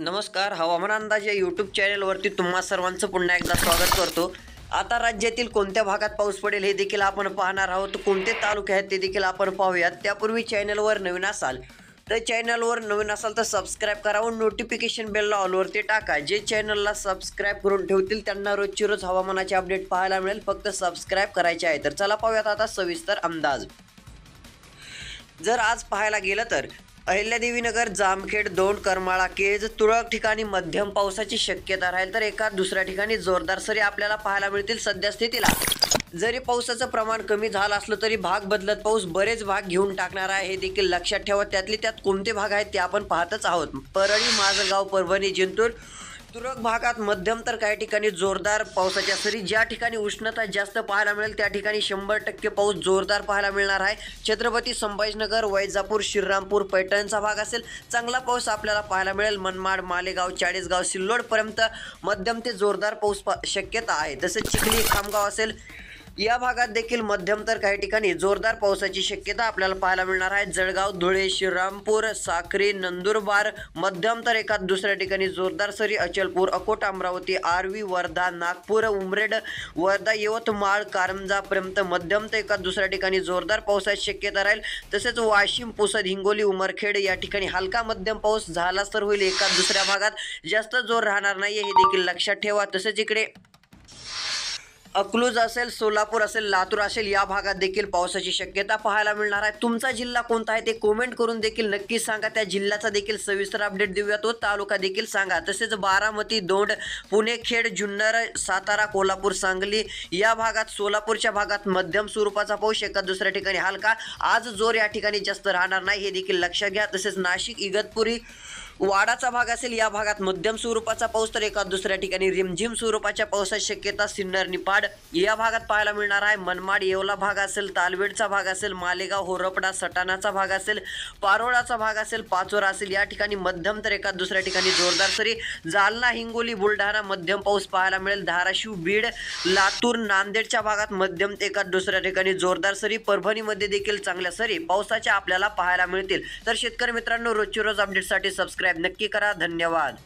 नमस्कार. हवामान अंदाज या यूट्यूब चॅनलवरती तुम्हा सर्वांचं पुन्हा एकदा स्वागत करतो. आता राज्यातील कोणत्या भागात पाऊस पडेल हे देखील आपण पाहणार आहोत. कोणते तालुके आहेत ते देखील आपण पाहूयात. त्यापूर्वी चॅनलवर नवीन असाल तर सबस्क्राईब करा व नोटिफिकेशन बेलला ऑलवरती टाका. जे चॅनलला सबस्क्राईब करून ठेवतील त्यांना रोजची रोज हवामानाचे अपडेट पाहायला मिळेल. फक्त सबस्क्राईब करायचे आहे. तर चला पाहूयात आता सविस्तर अंदाज. जर आज पाहायला गेलं तर अहिल्यादेवीनगर, जामखेड, दौंड, करमाळा, केज, तुरळक ठिकाणी मध्यम पावसाची शक्यता राहील तर एका दुसऱ्या ठिकाणी जोरदार सरी आपल्याला पाहायला मिळतील. सध्या स्थितीला जरी पावसाचं प्रमाण कमी झालं असलं तरी भाग बदलत पाऊस बरेच भाग घेऊन टाकणार आहे हे देखील लक्षात ठेवा. त्यातले त्यात कोणते भाग आहेत ते आपण पाहतच आहोत. परळी, माझगाव, परभणी, जिंतूर, तुरळक भागात मध्यम तर काही ठिकाणी जोरदार पावसाच्या सरी. ज्या ठिकाणी उष्णता जास्त पाहायला मिळेल त्या ठिकाणी 100% पाऊस जोरदार पाहायला मिळणार आहे. छत्रपती संभाजीनगर, वैजापूर, श्रीरामपूर, पैठणचा भाग असेल चांगला पाऊस आपल्याला पाहायला मिळेल. मनमाड, मालेगाव, चाळीसगाव, सिल्लोडपर्यंत मध्यम ते जोरदार पाऊस शक्यता आहे. तसेच चिखली, खामगाव असेल या भागात देखील मध्यम तर काही ठिकाणी जोरदार पावसाची शक्यता आपल्याला पाहायला मिळणार आहे. जळगाव, धुळे, श्रीरामपूर, साक्री, नंदुरबार मध्यम तर एका दुसऱ्या ठिकाणी जोरदार सरी. अचलपूर, अकोट, अमरावती, आर्वी, वर्धा, नागपूर, उमरेड, वर्धा, यवतमाळ, कारंजापर्यंत मध्यम तर एका दुसऱ्या ठिकाणी जोरदार पावसाची शक्यता राहील. तसेच वाशिम, पुसद, हिंगोली, उमरखेड या ठिकाणी हलका मध्यम पाऊस झालाच तर होईल. एका दुसऱ्या भागात जास्त जोर राहणार नाही हे देखील लक्षात ठेवा. तसेच इकडे अकलूज असेल, सोलापूर असेल, लातूर असेल या भागात देखील पावसाची शक्यता पाहायला मिळणार आहे. तुमचा जिल्हा कोणता आहे ते कमेंट करून देखील नक्की सांगा. त्या जिल्ह्याचा देखील सविस्तर अपडेट देऊया. तो तालुका देखील सांगा. तसेच बारामती, दौंड, पुणे, खेड, जुन्नर, सातारा, कोल्हापूर, सांगली या भागात, सोलापूरच्या भागात मध्यम स्वरूपाचा पाऊस, एका दुसऱ्या ठिकाणी हलका. आज जोर या ठिकाणी जास्त राहणार नाही हे देखील लक्षात घ्या. तसेच नाशिक, इगतपुरी, वाडाचा भाग असेल या भागात मध्यम स्वरूपाचा पाऊस तर एका दुसऱ्या ठिकाणी रिमझिम स्वरूपाच्या पावसाची शक्यता सिन्नर, निफाड या भागात पाहायला मिळणार आहे. मनमाड, येवला भाग असेल, तालवेडचा भाग असेल, मालेगाव, होरपडा, सटाणाचा भाग असेल, पारोळाचा भाग असेल, पाचोरा असेल या ठिकाणी मध्यम तर एका दुसऱ्या ठिकाणी जोरदार सरी. जालना, हिंगोली, बुलढाणा मध्यम पाऊस पाहायला मिळेल. धाराशिव, बीड, लातूर, नांदेडच्या भागात मध्यम ते एका दुसऱ्या ठिकाणी जोरदार सरी. परभणीमध्ये देखील चांगल्या सरी पावसाच्या आपल्याला पाहायला मिळतील. तर शेतकरी मित्रांनो, रोजची रोज अपडेटसाठी सबस्क्राईब नक्की करा. धन्यवाद.